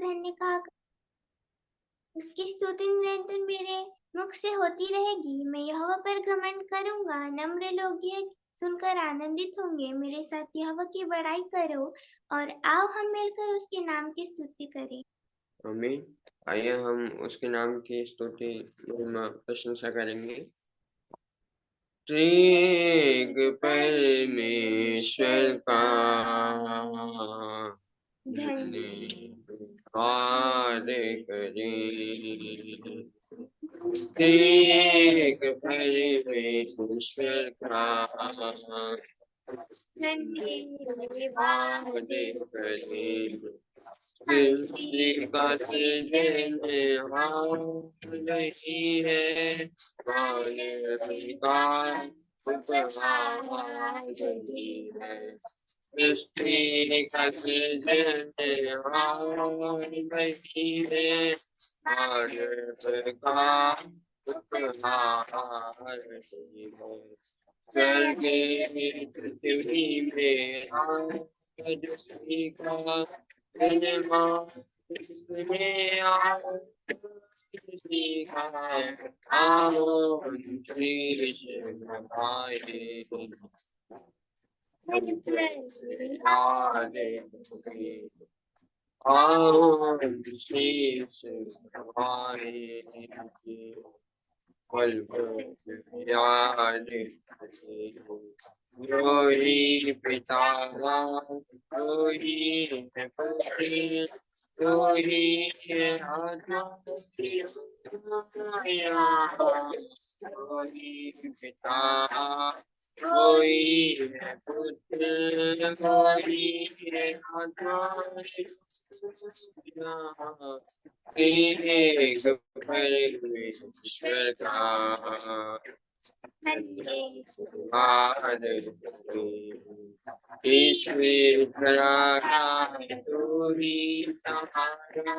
धन्य कहा। उसकी स्तुति निरंतर मेरे मुख से होती रहेगी। मैं यहोवा पर घमंड करूंगा। नम्र लोग यह सुनकर आनंदित होंगे। मेरे साथ यहोवा की बड़ाई करो और आओ हम मिलकर उसके नाम की स्तुति करें। आमीन। आइए हम उसके नाम की स्तुति महिमा प्रशंसा करेंगे। त्रिएक परमेश्वर का धन्यवाद करें। त्रिएक परमेश्वर का धन्यवाद करें। सृष्टि का सृजनहार वही है, मानव का उपहार वही है। सृष्टि का सृजनहार वही है, मानव का उपहार वही है। स्वर्ग पृथ्वी में राजसी का इसमें आओ glory पिता glory पुत्र glory आत्मा glory पिता glory पुत्र glory आत्मा एक परमेश्वर का ईश्वर धरा तोरी सहारा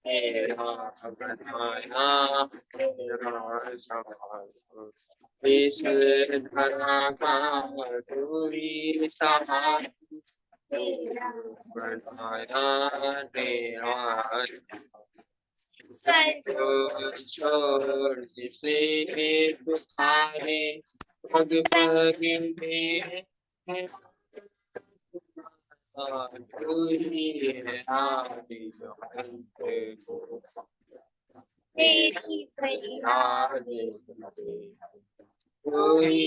तेरा बनाया तेरा सहारा। ईश्वर धरा का तोरी सहारा तेरा बनाया तेरा छोड़ जिसे पुकारे पग पग में दूरी है आदि तेरी फरियाद कोई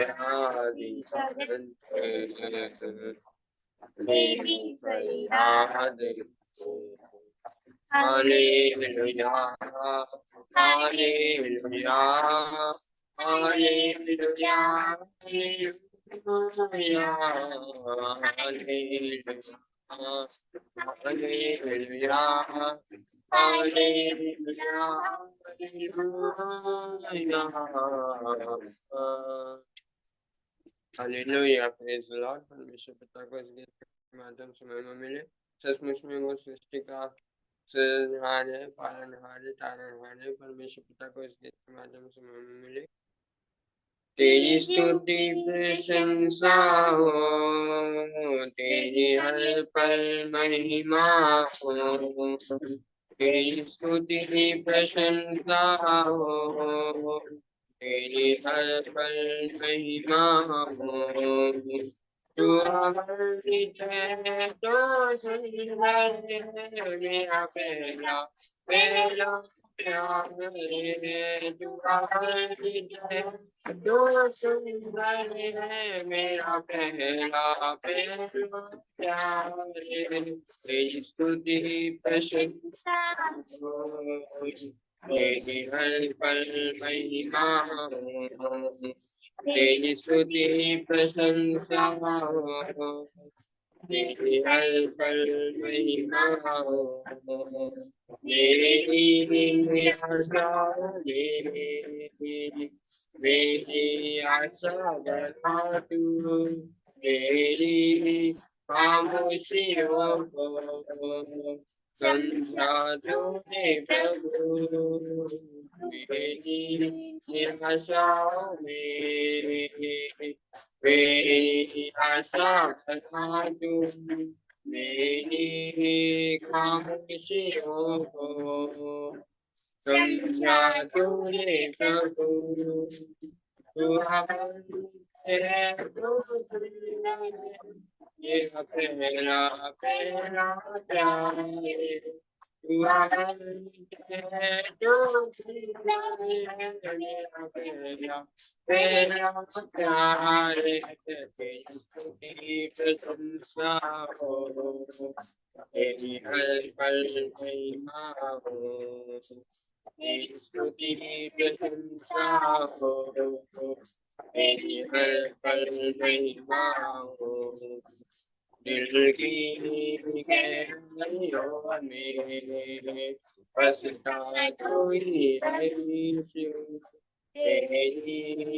आदि तेरी फरियाद Hallelujah, Hallelujah, Hallelujah, Hallelujah, Hallelujah, Hallelujah, praise the Lord। परमेश्वर पिता को इस गीत के माध्यम से महिमा मिले। सचमुच में वो सृष्टि का सृजनहार है, पालनहार है, तारणहार है। परमेश्वर पिता को इस गीत के माध्यम से महिमा मिले। तेरी स्तुति प्रशंसा हो, तेरी हर पल महिमा हो। तेरी स्तुति प्रशंसा हो, तेरी हर पल महिमा हो। तू अमृत है तो सुंदर है मेरा पहला पहला प्यार है। तू अमृत है तो सुंदर है मेरा पहला पहला प्यार है। तेरी स्तुति प्रशंसा हो, तेरी हर पल महिमा हो। तेरी स्तुति प्रशंसा हो, तेरी हर पल महिमा हो। मेरी आशा बढ़ा तू, मेरी खामोशियों को समझा तूने प्रभु। मेरी आशाओं में मेरी आशा बढ़ा तू, मेरी खामोशियों को समझा तूने प्रभु, तू है तो सुंदर, ये पहला पहला प्यार है। तू है तो सुंदर, मेरा पहला पहला प्यार है। तेरी प्रशंसा हो, तेरी हर पल महिमा हो, तेरी स्तुति प्रशंसा हो, तेरी हर पल महिमा हो। दिल की गहराइयों में बसता कोई है यीशु, तेरी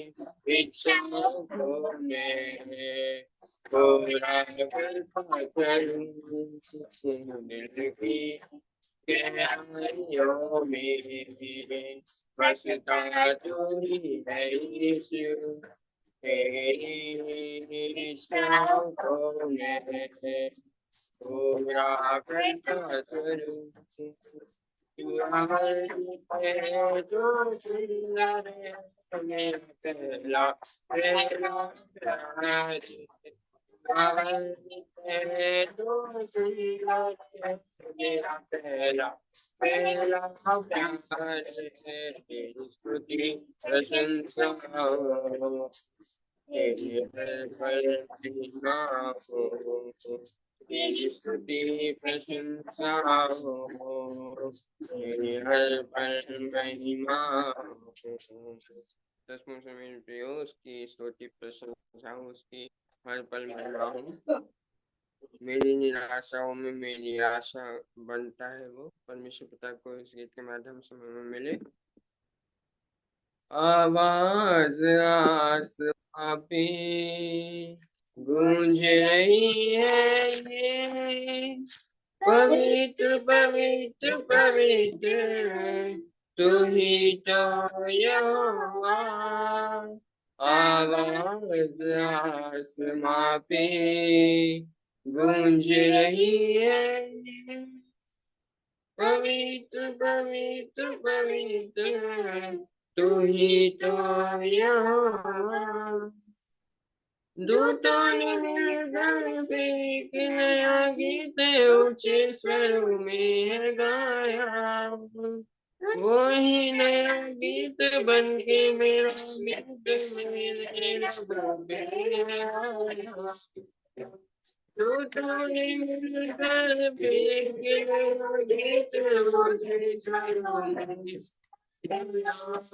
इच्छाओं को मैं पूरा कर पाता हूँ। दिल की गहराइयों में बसता कोई है यीशु, तेरी इच्छाओं को मैं पूरा करता चलूं। तू है जो सुंदर है, मेरा पहला पहला प्यार है तो सुंदर है, मेरा पहला पहला प्यार है। तेरी स्तुति प्रशंसा हो, तेरी हर पल महिमा हो, तेरी स्तुति प्रशंसा हो, तेरी हर पल महिमा हो। दसवें से मेरी प्रियो, उसकी स्तुति प्रशंसा हो, उसकी हर पल महिमा हो। मेरी निराशाओं में मेरी आशा बनता है वो परमेश्वर पिता को इस गीत के माध्यम से हमें मिले। आवाज आसमां पे गूंज रही है ये, पवित्र पवित्र पवित्र तू ही तो यहोवा। आवाज आसमां पे गूंज रही है, पवित्र पवित्र पवित्र तू ही तो यहोवा। दूतों ने मिलकर भी एक नया गीत ऊंचे स्वरों में गाया, वही नया गीत बन के मेरा गीत मेरे रबों पे आया। दूतों ने मिलकर भी एक नया गीत ऊंचे स्वरों में गाया,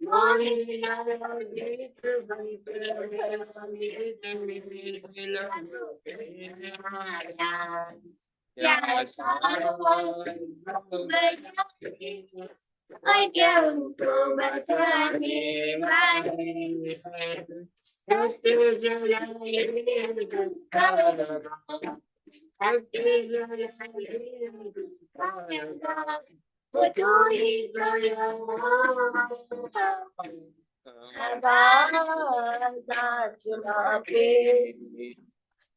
वही नया गीत बन के मेरा गीत मेरे रबों पे आया। क्या सारा और क्या उनको बचाने वाले हैं, हंसते जलाए गुस्सा लगा, हंसते जलाए गुस्सा लगा, वो तो ही गया आसमां पे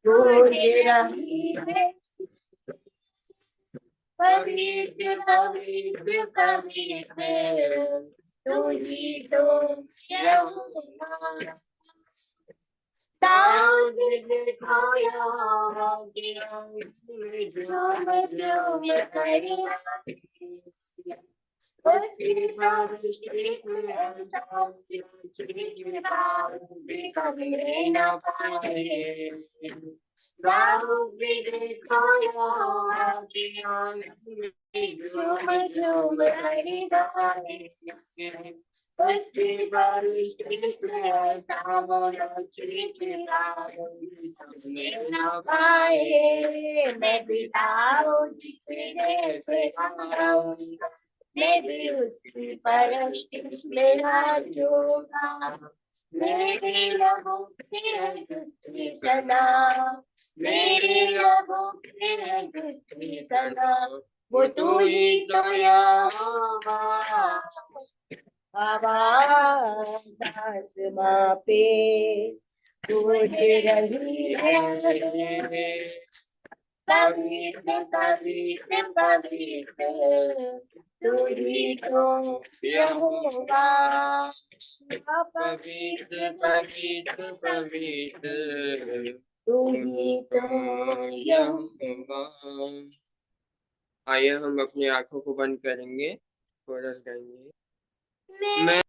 गूंज रही है, पवित्र पवित्र पवित्र तू ही तो यहोवा। दाऊद ने खोया झूम करी, उसकी बारिश में भी कभी न पाए। दाऊद ने खोया झूम झूम करी गाए, उसकी बारिश में न पाए। मैं भी दाऊद के जैसे गाऊंगा, मैं भी उसकी परस्तिश में नाचूंगा। मेरे लबों में उसकी सना, मेरे लबों में उसकी सना, वो तू ही तो यहोवा। आवाज आसमां पे गूंज रही है, पवित्र पवित्र पवित्र तू ही तो यहोवा, पवित्र पवित्र पवित्र तू ही तो यहोवा। आइए हम अपनी आंखों को बंद करेंगे, कोरस गाएंगे। मैं